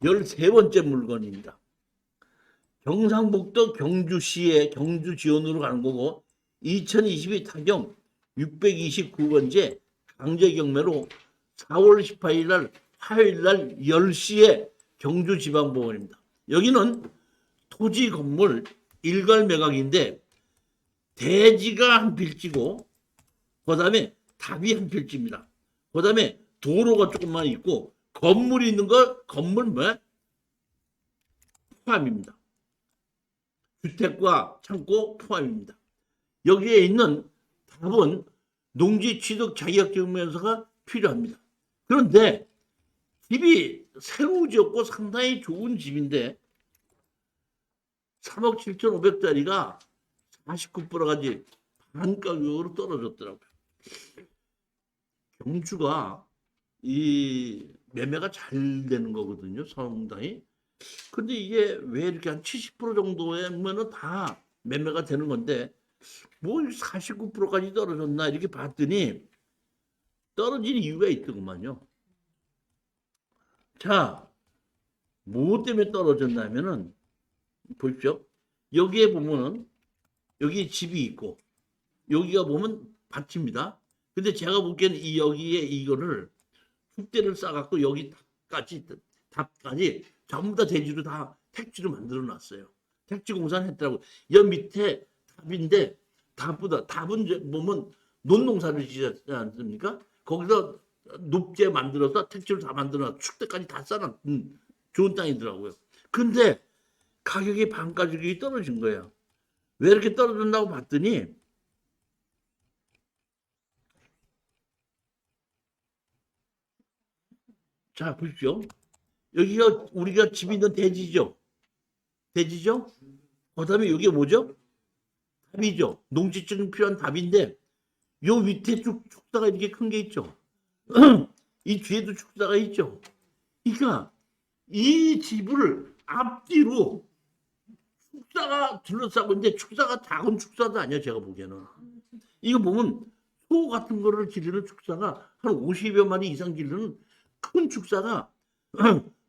13번째 물건입니다. 경상북도 경주시의 경주 지원으로 가는 거고 2022 타경 629번째 강제 경매로 4월 18일 날 화요일 날 10시에 경주지방법원입니다. 여기는 토지 건물 일괄 매각인데 대지가 한 필지고 그다음에 답이 한 필지입니다. 그다음에 도로가 조금만 있고 건물이 있는 거 건물 뭐야? 포함입니다. 주택과 창고 포함입니다. 여기에 있는 답은 농지 취득 자격증명서가 필요합니다. 그런데 집이 새로 지었고 상당히 좋은 집인데 3억 7,500짜리가 49%까지 반 가격으로 떨어졌더라고요. 경주가 이 매매가 잘 되는 거거든요, 상당히. 근데 이게 왜 이렇게 한 70% 정도면은 다 매매가 되는 건데 뭐 49%까지 떨어졌나 이렇게 봤더니 떨어진 이유가 있더구만요. 자, 뭐 때문에 떨어졌냐면은 보십시오. 여기에 보면은 여기 집이 있고 여기가 보면 밭입니다. 근데 제가 보기에는 이 여기에 이거를 흙대를 싸갖고 여기까지 답까지 전부 다 대지로 다 택지로 만들어 놨어요. 택지 공사를 했더라고. 여 밑에 답인데 답보다 답은 보면 논농사를 지었지 않습니까? 거기서 높게 만들어서 택지를 다 만들어 축대까지 다 쌓아 좋은 땅이더라고요. 근데 가격이 반가격이 떨어진 거예요. 왜 이렇게 떨어졌나고 봤더니 자 보십시오. 여기가 우리가 집 있는 대지죠. 대지죠. 그다음에 여기 뭐죠? 답이죠. 농지증 필요한 답인데 요 밑에 축사가 이렇게 큰 게 있죠. 이 뒤에도 축사가 있죠. 그러니까 이 집을 앞뒤로 축사가 둘러싸고 있는데 축사가 작은 축사도 아니야 제가 보기에는. 이거 보면 소 같은 거를 기르는 축사가 한 50여 마리 이상 기르는 큰 축사가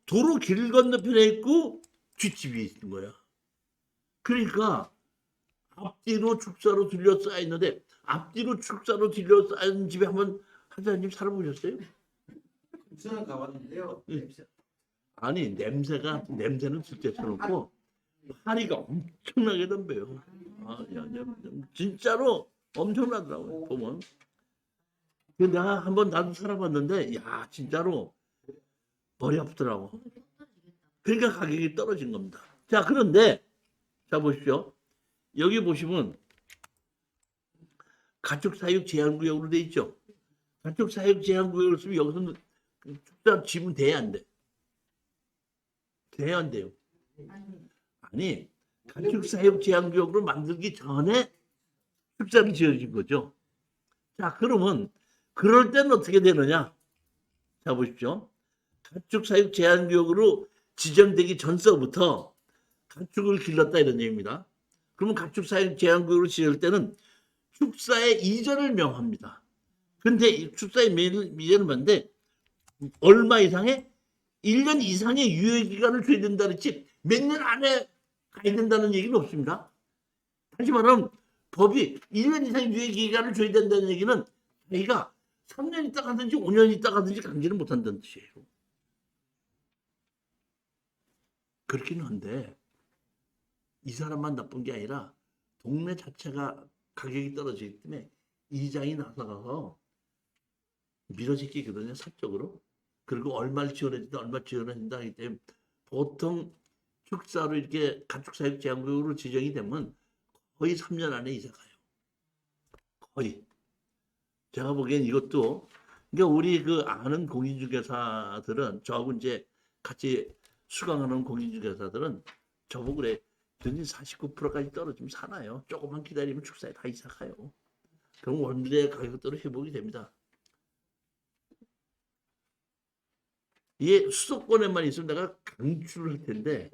도로 길 건너편에 있고 뒷집이 있는 거야. 그러니까 앞뒤로 축사로 둘러싸여 있는데 앞뒤로 축사로 둘러싸여 있는 집에 한번 하자님 살아보셨어요? 저는 가봤는데요. 아니 냄새는 쓸데없고 파리가 엄청나게 덤벼요. 아, 진짜로 엄청나더라고요 보면. 근데 내가 한번 나도 살아봤는데 야 진짜로 머리 아프더라고. 그러니까 가격이 떨어진 겁니다. 자 그런데 자 보십시오. 여기 보시면 가축사육 제한구역으로 돼 있죠. 가축사육 제한구역을 쓰면 여기서는 축사 지분 돼야 안 돼. 돼야 안 돼요. 아니 가축사육 제한구역으로 만들기 전에 축사를 지어진 거죠. 자 그러면 그럴 때는 어떻게 되느냐. 자 보십시오. 가축사육 제한구역으로 지정되기 전서부터 가축을 길렀다 이런 얘기입니다. 그러면 가축사육 제한구역으로 지을 때는 축사의 이전을 명합니다. 근데 이 축사의 이전을 하는데 얼마 이상의 1년 이상의 유예기간을 줘야 된다 그랬지 몇 년 안에 가야 된다는 얘기는 없습니다. 다시 말하면 법이 1년 이상의 유예기간을 줘야 된다는 얘기는 자기가 3년 있다 가든지 5년 있다 가든지 강제를 못한다는 뜻이에요. 그렇기는 한데 이 사람만 나쁜 게 아니라 동네 자체가 가격이 떨어지기 때문에 이장이 나서가서 밀어제끼거든요. 사적으로. 그리고 얼마를 지원해준다 얼마 지원해준다 하기 때문에 보통 축사로 이렇게 가축사육 제한구역으로 지정이 되면 거의 3년 안에 이사 가요. 거의. 제가 보기엔 이것도 그러니까 우리 그 아는 공인중개사들은 저하고 이제 같이 수강하는 공인중개사들은 저보고 그래. 전진 49%까지 떨어지면 사나요? 조금만 기다리면 축사에 다 이사 가요. 그럼 원래 가격대로 회복이 됩니다. 이게 수도권에만 있으면 내가 강추를 할 텐데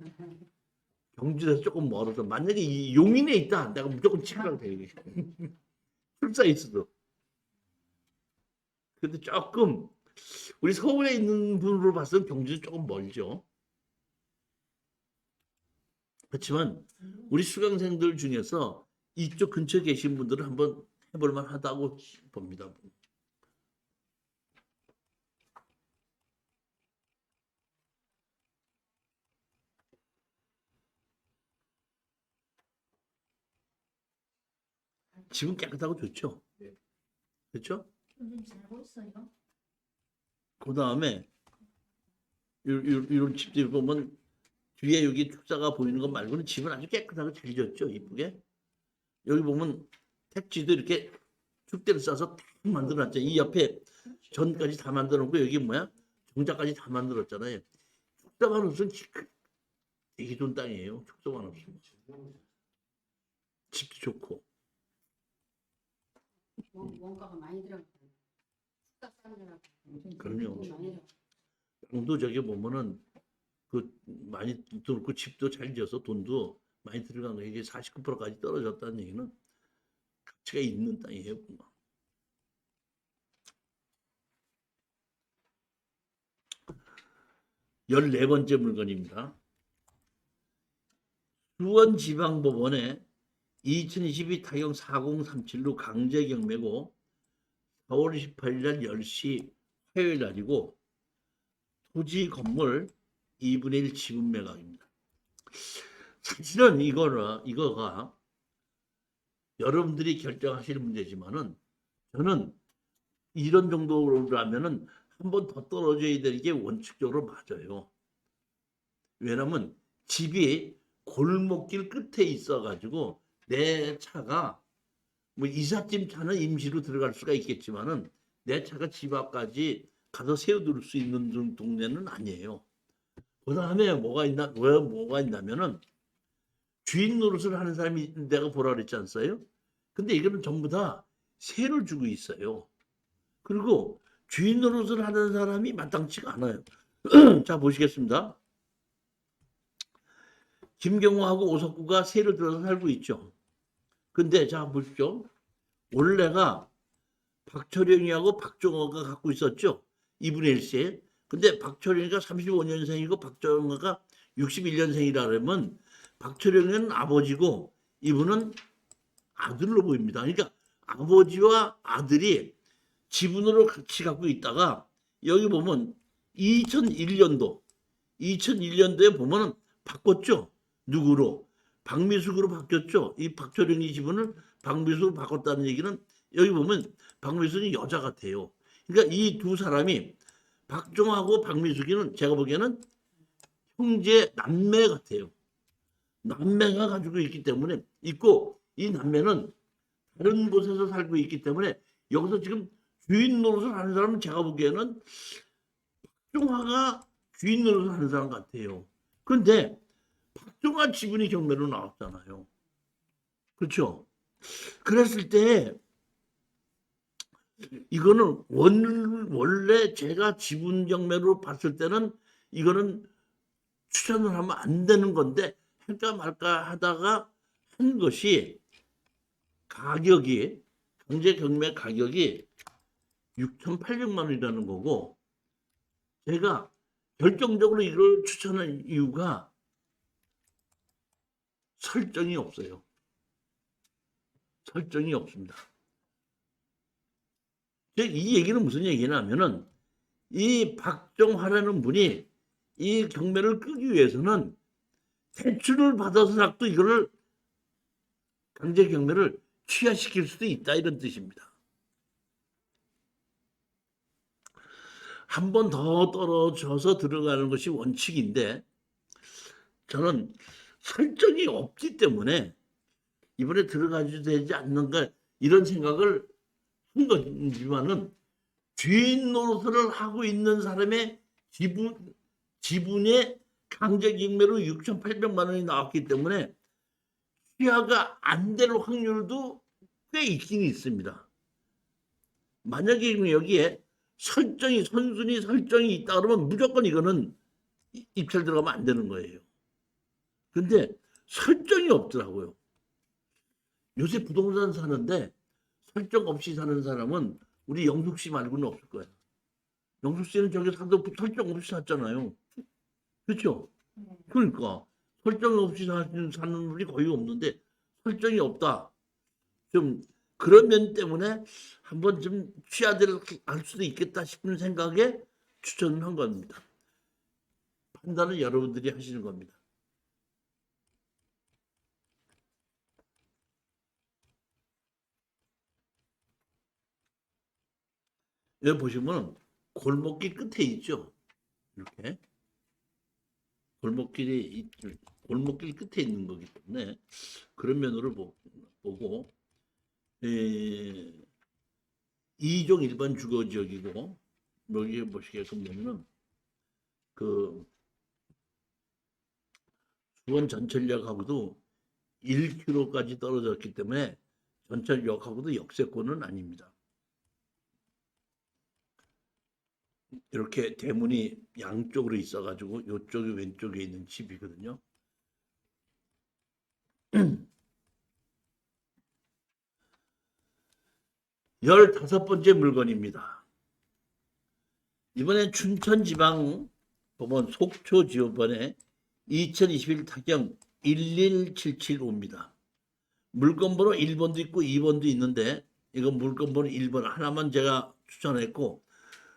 경주에서 조금 멀어서 만약에 이 용인에 있다 내가 무조건 치과를 되게 출사에 있어도. 근데 조금 우리 서울에 있는 분으로 봤으면 경주는 조금 멀죠. 그렇지만 우리 수강생들 중에서 이쪽 근처에 계신 분들은 한번 해볼 만하다고 봅니다. 집은 깨끗하고 좋죠. 그렇죠? 요즘 살고 있어요. 그 다음에 이런 집들 보면 뒤에 여기 축사가 보이는 것 말고는 집은 아주 깨끗하고 잘 지었죠. 이쁘게. 여기 보면 택지도 이렇게 축대를 싸서 딱 만들어놨죠. 이 옆에 전까지 다 만들어놓고 여기 뭐야? 정자까지 다 만들었잖아요. 축사만 없으면 되게 좋은 땅이에요. 축사만 없으면. 집도 좋고. 원가가 많이 들어가요. 숙박 사느라고. 그럼요. 많이 들어가요. 땅도 저기 보면은 그 많이 들고 집도 잘 지어서 돈도 많이 들어간 거 이게 49%까지 떨어졌다는 얘기는 가치가 있는 땅이에요. 14번째 물건입니다. 수원지방법원에 2022 타경 4037로 강제경매고 4월 28일 날 10시 화요일 날이고 토지 건물 2분의 1 지분 매각입니다. 사실은 이거가 여러분들이 결정하실 문제지만은 저는 이런 정도라면은 한 번 더 떨어져야 되는 게 원칙적으로 맞아요. 왜냐면 집이 골목길 끝에 있어가지고 내 차가 뭐 이삿짐 차는 임시로 들어갈 수가 있겠지만은 내 차가 집 앞까지 가서 세워둘 수 있는 동네는 아니에요. 그 다음에 뭐가 있냐면은 주인 노릇을 하는 사람이 내가 보라 그랬지 않았어요? 근데 이거는 전부 다 세를 주고 있어요. 그리고 주인 노릇을 하는 사람이 마땅치가 않아요. 자, 보시겠습니다. 김경호하고 오석구가 세를 들어서 살고 있죠. 근데 자, 보십시오. 원래가 박철영이하고 박정호가 갖고 있었죠. 2분의 1세. 근데 박철영이가 35년생이고 박정호가 61년생이라 그러면 박철영은 아버지고 이분은 아들로 보입니다. 그러니까 아버지와 아들이 지분으로 같이 갖고 있다가 여기 보면 2001년도에 보면은 바꿨죠. 누구로? 박미숙으로 바뀌었죠. 이 박철영이 지분을 박미숙으로 바꿨다는 얘기는 여기 보면 박미숙이 여자 같아요. 그러니까 이 두 사람이 박정하고 박미숙이는 제가 보기에는 형제 남매 같아요. 남매가 가지고 있기 때문에 있고 이 남매는 다른 곳에서 살고 있기 때문에 여기서 지금 주인 노릇을 하는 사람은 제가 보기에는 박종화가 주인 노릇을 하는 사람 같아요. 그런데 박종화 지분이 경매로 나왔잖아요. 그렇죠? 그랬을 때 이거는 원래 제가 지분 경매로 봤을 때는 이거는 추천을 하면 안 되는 건데 할까 말까 하다가 한 것이 가격이 강제 경매 가격이 6,800만 원이라는 거고 제가 결정적으로 이걸 추천한 이유가 설정이 없어요. 설정이 없습니다. 이 얘기는 무슨 얘기냐면은 이 박정화라는 분이 이 경매를 끄기 위해서는 대출을 받아서라도 이거를 강제 경매를 취하시킬 수도 있다 이런 뜻입니다. 한 번 더 떨어져서 들어가는 것이 원칙인데 저는 설정이 없기 때문에 이번에 들어가도 되지 않는가 이런 생각을 한 거지만은 주인 노릇을 하고 있는 사람의 지분의 강제 경매로 6,800만 원이 나왔기 때문에 취하가 안 될 확률도 꽤 있긴 있습니다. 만약에 여기에 선순위 설정이 있다 그러면 무조건 이거는 입찰 들어가면 안 되는 거예요. 근데 설정이 없더라고요. 요새 부동산 사는데 설정 없이 사는 사람은 우리 영숙 씨 말고는 없을 거예요. 영숙 씨는 저기 사도 설정 없이 샀잖아요. 그렇죠? 그러니까 설정 없이 사는 분이 거의 없는데 설정이 없다. 좀 그런 면 때문에 한번 좀 취하들 할 수도 있겠다 싶은 생각에 추천을 한 겁니다. 판단은 여러분들이 하시는 겁니다. 여기 보시면 골목길 끝에 있죠. 이렇게 골목길 끝에 있는 거기 때문에 그런 면으로 보고 2종 일반 주거 지역이고 여기 보시게끔 되면은 그 수원 전철역하고도 1km까지 떨어졌기 때문에 전철역하고도 역세권은 아닙니다. 이렇게 대문이 양쪽으로 있어가지고 이쪽이 왼쪽에 있는 집이거든요. 15번째 물건입니다. 이번엔 춘천지방법원 속초지원번에 2021 타경 11775입니다. 물건번호 1번도 있고 2번도 있는데 이건 물건번호 1번 하나만 제가 추천했고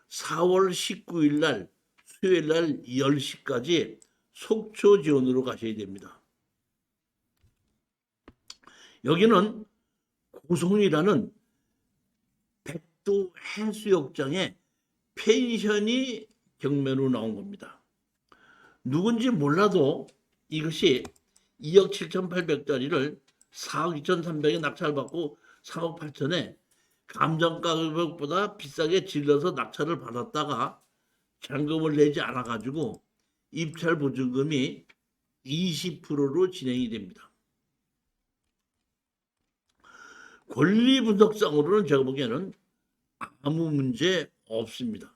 4월 19일 날 수요일 날 10시까지 속초지원으로 가셔야 됩니다. 여기는 고성이라는 백도 해수욕장에 펜션이 경매로 나온 겁니다. 누군지 몰라도 이것이 2억 7,800짜리를 4억 2,300에 낙찰 받고 3억 8천에 감정 가격보다 비싸게 질러서 낙찰을 받았다가 잔금을 내지 않아 가지고 입찰 보증금이 20%로 진행이 됩니다. 권리 분석상으로는 제가 보기에는 아무 문제 없습니다.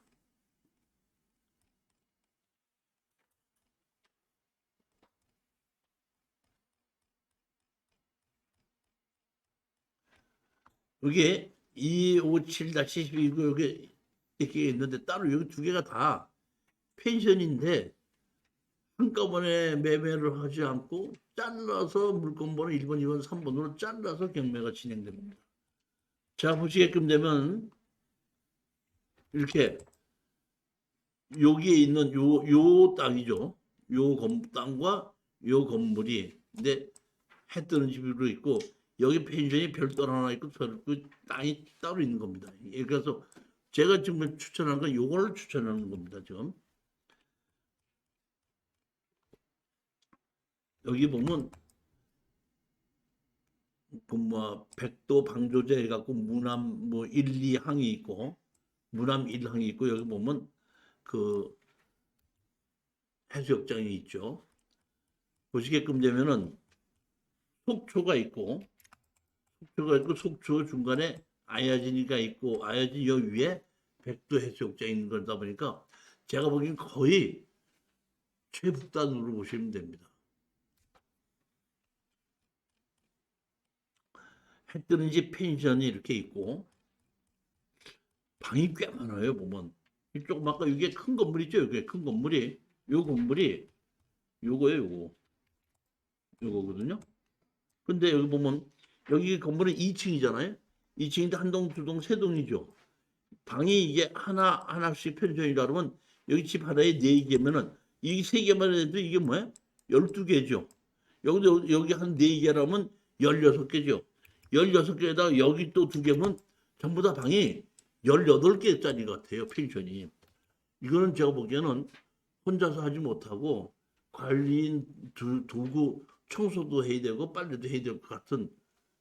여기 257-12 여기 이렇게 있는데 따로 여기 두 개가 다 펜션인데 한꺼번에 매매를 하지 않고 잘라서 물건번호 1번, 2번, 3번으로 잘라서 경매가 진행됩니다. 자, 보시게끔 되면 이렇게 여기에 있는 요 땅이죠. 요 땅과 요 건물이 근데 해 뜨는 집으로 있고 여기 펜션이 별도로 하나 있고 그 땅이 따로 있는 겁니다. 그래서 제가 지금 추천한 건 요걸 추천하는 겁니다. 지금 여기 보면 뭐 백도 방조제 해갖고 무남 뭐 1, 2항이 있고 무남 1항이 있고 여기 보면 그 해수욕장이 있죠. 보시게끔 되면은 속초가 있고 속초 중간에 아야진이가 있고 아야진 여 위에 백도 해수욕장이 있는 거다 보니까 제가 보기엔 거의 최북단으로 보시면 됩니다. 해 뜨는 집 펜션이 이렇게 있고 방이 꽤 많아요. 보면 이쪽 아까 이게 큰 건물이죠. 이게 큰 건물이 요 건물이 요거예요. 요거거든요. 근데 여기 보면 여기 건물은 2층이잖아요. 2층인데 한 동, 두 동, 세 동이죠. 방이 이게 하나씩 펜션이라 그러면 여기 집 하나에 4개면은 이 3개만 해도 이게 뭐야? 12개죠. 여기 한 4개라면 16개죠. 16개에다가 여기 또 2개면 전부 다 방이 18개짜리 같아요. 펜션이. 이거는 제가 보기에는 혼자서 하지 못하고 관리인 두고 청소도 해야 되고 빨래도 해야 될 것 같은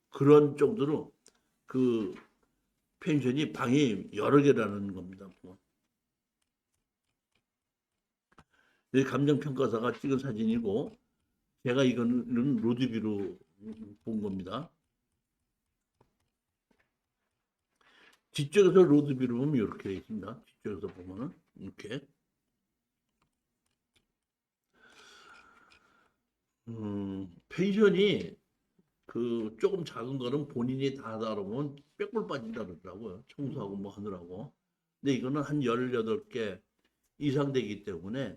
그런 정도로 그 펜션이 방이 여러 개라는 겁니다. 이 감정평가사가 찍은 사진이고 제가 이거는 로드뷰로 본 겁니다. 뒤쪽에서 로드뷰로 보면 이렇게 되어 있습니다. 뒤쪽에서 보면은 이렇게 펜션이 그 조금 작은 거는 본인이 다 하다 보면 빽골 빠진다 그러더라고요. 청소하고 뭐 하느라고. 근데 이거는 한 18개 이상 되기 때문에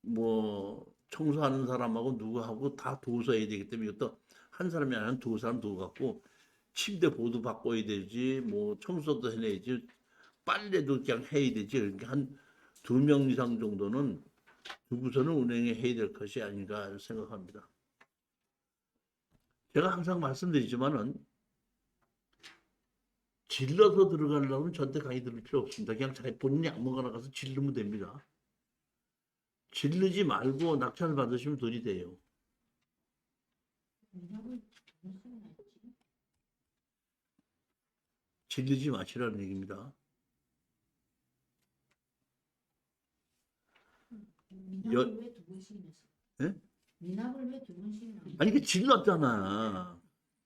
뭐 청소하는 사람하고 누구하고 다 도서해야 되기 때문에 이것도 한 사람이 아니라 두 사람 두고 갖고 침대 보도 바꿔야 되지, 뭐 청소도 해내야지, 빨래도 그냥 해야 되지. 그러니까 한 2명 이상 정도는 두고서는 운행해 해야 될 것이 아닌가 생각합니다. 제가 항상 말씀드리지만은 질러서 들어가려면 전대 강의 들을 필요 없습니다. 그냥 자기 본인이 아무거나 가서 질르면 됩니다. 질르지 말고 낙찰 받으시면 돈이 돼요. 질르지 마시라는 얘기입니다. 미납을 왜 두 번씩이나 했어? 예? 미납을 왜 두 번씩이나 했어? 아니 그 질렀잖아.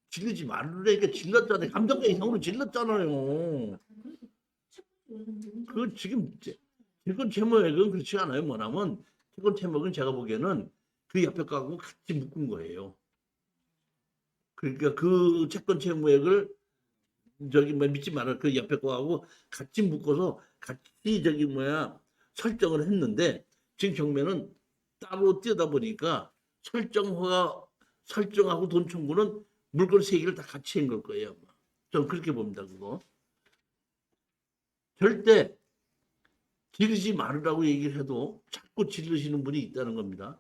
질르지 말으니까 질렀잖아요. 감정가 이상으로 질렀잖아요. 그 지금 채권 채무액은 그렇지 않아요. 뭐냐면 채권 채무액은 제가 보기에는 그 옆에 거하고 같이 묶은 거예요. 그러니까 그 채권 채무액을 저기 뭐 믿지 마라. 그 옆에 거하고 같이 묶어서 같이 저기 뭐야 설정을 했는데 지금 경매는 따로 띄다 보니까 설정하고 돈 청구는 물건 세 개를 다 같이 한 걸 거예요. 저는 그렇게 봅니다. 그거 절대 지르지 말으라고 얘기를 해도 자꾸 지르시는 분이 있다는 겁니다.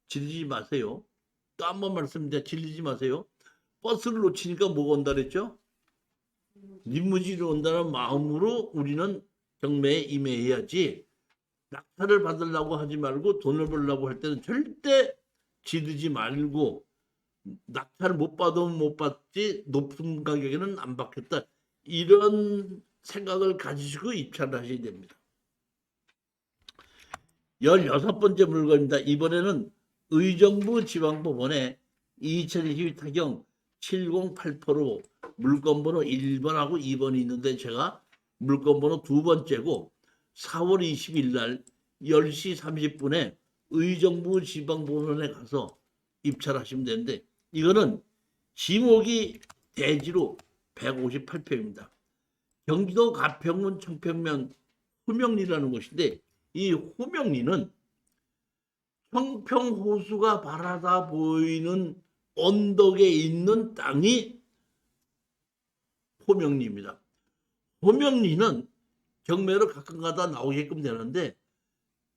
지르지 마세요. 또 한 번 말씀드립니다. 지르지 마세요. 버스를 놓치니까 뭐가 온다 그랬죠? 리무진이 온다는 마음으로 우리는 경매에 임해야지 낙찰을 받으려고 하지 말고 돈을 벌려고 할 때는 절대 지르지 말고 낙찰을 못 받으면 못 받지 높은 가격에는 안 받겠다. 이런 생각을 가지시고 입찰을 하셔야 됩니다. 16번째 물건입니다. 이번에는 의정부 지방법원에 2022 타경 7088호 물건번호 1번하고 2번이 있는데 제가 물건번호 2번째고 4월 20일 날 10시 30분에 의정부 지방법원에 가서 입찰하시면 되는데 이거는 지목이 대지로 158평입니다. 경기도 가평군 청평면 호명리라는 곳인데 이 호명리는 청평호수가 바라다 보이는 언덕에 있는 땅이 호명리입니다. 호명리는 경매로 가끔가다 나오게끔 되는데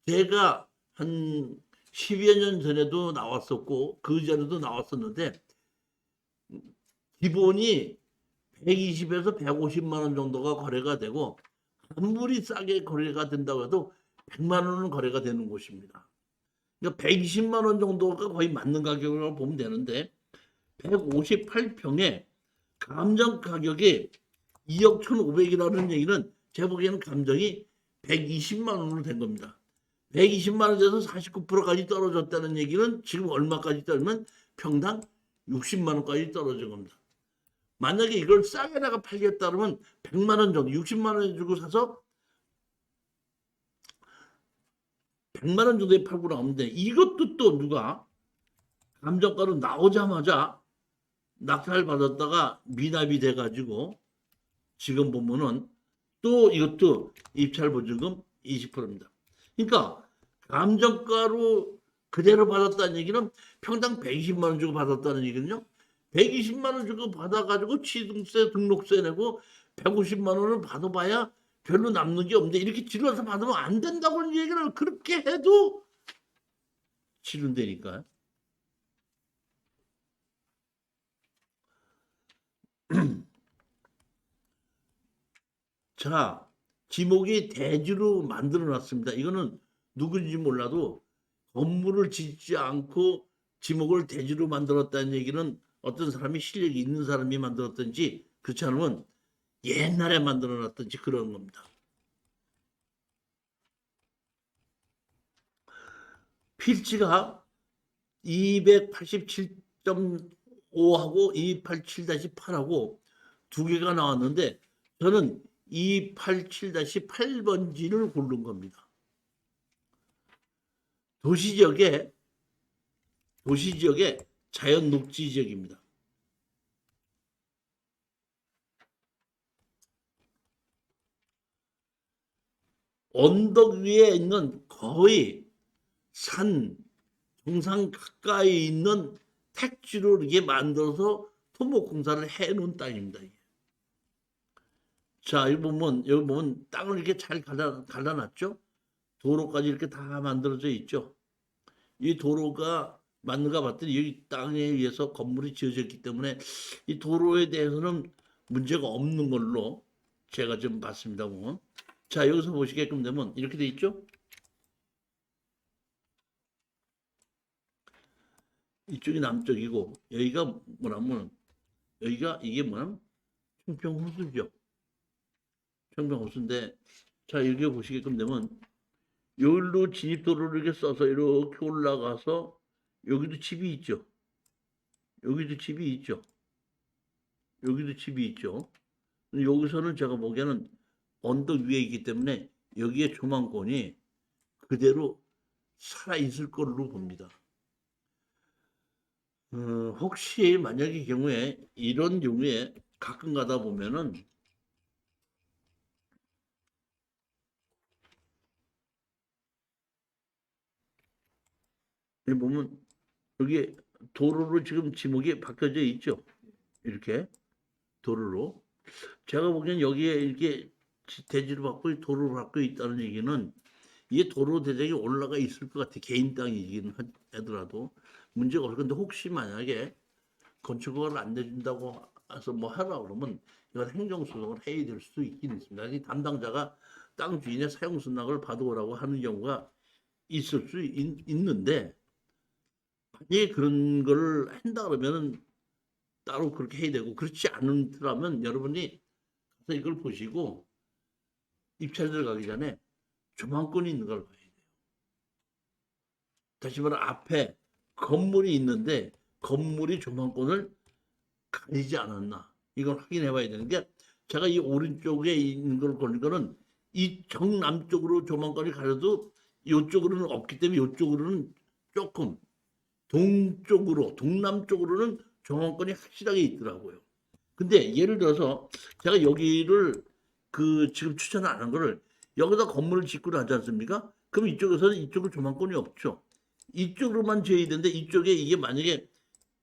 제가 한 10여 년 전에도 나왔었고 그 전에도 나왔었는데 기본이 120에서 150만 원 정도가 거래가 되고 아무리 싸게 거래가 된다고 해도 100만 원은 거래가 되는 곳입니다. 그러니까 120만 원 정도가 거의 맞는 가격이라고 보면 되는데 158평에 감정 가격이 2억 1,500이라는 얘기는 제 보기에는 감정이 120만 원으로 된 겁니다. 120만 원에서 49%까지 떨어졌다는 얘기는 지금 얼마까지 떨면 평당 60만 원까지 떨어진 겁니다. 만약에 이걸 싸게 나가 팔겠다 그러면 100만 원 정도, 60만 원 주고 사서 100만 원 정도에 팔고 나오는데 이것도 또 누가 감정가로 나오자마자 낙찰 받았다가 미납이 돼가지고 지금 보면은 또 이것도 입찰 보증금 20%입니다. 그러니까 감정가로 그대로 받았다는 얘기는 평당 120만 원 주고 받았다는 얘기는요. 120만 원 주고 받아가지고 취등세 등록세 내고 150만 원을 받아봐야 별로 남는 게 없는데 이렇게 질러서 받으면 안 된다고는 얘기를 그렇게 해도 치른다니까요. 자, 지목이 대지로 만들어 놨습니다. 이거는 누구인지 몰라도 건물을 짓지 않고 지목을 대지로 만들었다는 얘기는 어떤 사람이 실력이 있는 사람이 만들었든지 그렇지 않으면 옛날에 만들어 놨든지 그런 겁니다. 필지가 287.5하고 287-8하고 두 개가 나왔는데 저는 287-8번지를 고른 겁니다. 도시지역의 자연 녹지 지역입니다. 언덕 위에 있는 거의 산, 정상 가까이 있는 택지로 이렇게 만들어서 토목 공사를 해놓은 땅입니다. 이게. 자, 여기 보면 땅을 이렇게 잘 갈라놨죠? 도로까지 이렇게 다 만들어져 있죠? 이 도로가 맞는가 봤더니 여기 땅에 의해서 건물이 지어졌기 때문에 이 도로에 대해서는 문제가 없는 걸로 제가 좀 봤습니다. 보면. 자, 여기서 보시게끔 되면 이렇게 돼 있죠? 이쪽이 남쪽이고 여기가 뭐냐면 이게 뭐냐면 청평호수죠. 청평호수인데 자, 여기 보시게끔 되면 여기로 진입도로를 이렇게 써서 이렇게 올라가서 여기도 집이 있죠. 여기도 집이 있죠. 여기도 집이 있죠. 여기서는 제가 보기에는 언덕 위에 있기 때문에 여기에 조망권이 그대로 살아있을 걸로 봅니다. 혹시 만약의 경우에 이런 경우에 가끔 가다 보면은 여기 보면 여기 도로로 지금 지목이 바뀌어져 있죠. 이렇게 도로로. 제가 보기엔 여기에 이렇게 대지를 받고 도로를 받고 있다는 얘기는 이게 도로 대장이 올라가 있을 것 같아. 개인 땅이긴 하더라도 문제가 없을 건데 혹시 만약에 건축허가를 안 내준다고 해서 뭐 하라 그러면 이건 행정소송을 해야 될 수도 있긴 있습니다. 이 담당자가 땅 주인의 사용승낙을 받아오라고 하는 경우가 있을 수 있는데 만약에 그런 걸 한다 그러면은 따로 그렇게 해야 되고 그렇지 않더라면 여러분이 가서 이걸 보시고 입찰 들어가기 전에 조망권이 있는 걸 봐야 돼요. 다시 말해 앞에 건물이 있는데 건물이 조망권을 가리지 않았나 이걸 확인해 봐야 되는 게 제가 이 오른쪽에 있는 걸 보는 거는 이 정남쪽으로 조망권이 가려도 이쪽으로는 없기 때문에 이쪽으로는 조금 동남쪽으로는 조망권이 확실하게 있더라고요. 근데 예를 들어서 제가 여기를 지금 추천 안 한 거를 여기다 건물을 짓고 하지 않습니까? 그럼 이쪽에서는 이쪽으로 조망권이 없죠. 이쪽으로만 지어야 되는데 이쪽에 이게 만약에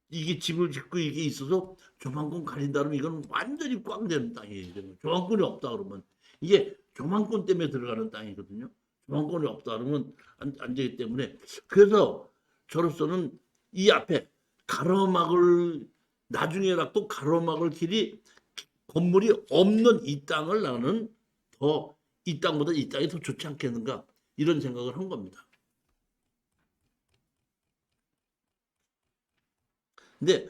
이게 집을 짓고 이게 있어서 조망권 가린다 그러면 이건 완전히 꽝 되는 땅이에요. 조망권이 없다 그러면 이게 조망권 때문에 들어가는 땅이거든요. 조망권이 없다 그러면 안 되기 때문에 그래서 저로서는 이 앞에 가로막을 나중에라도 가로막을 길이 건물이 없는 이 땅을 나는 더 이 땅보다 이 땅이 더 좋지 않겠는가 이런 생각을 한 겁니다. 근데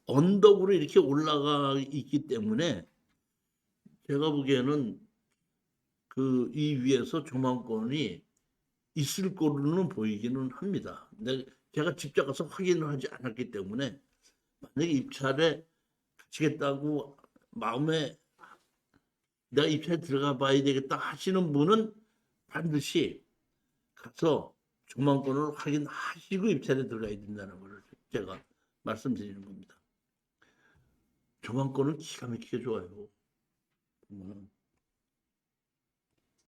언덕으로 이렇게 올라가 있기 때문에 제가 보기에는 이 위에서 조망권이 있을 거로는 보이기는 합니다. 제가 직접 가서 확인을 하지 않았기 때문에 만약에 입찰에 가치겠다고 마음에 내가 입찰에 들어가 봐야 되겠다 하시는 분은 반드시 가서 조망권을 확인하시고 입찰에 들어가야 된다는 걸 제가 말씀드리는 겁니다. 조망권은 기가 막히게 좋아요. 보면은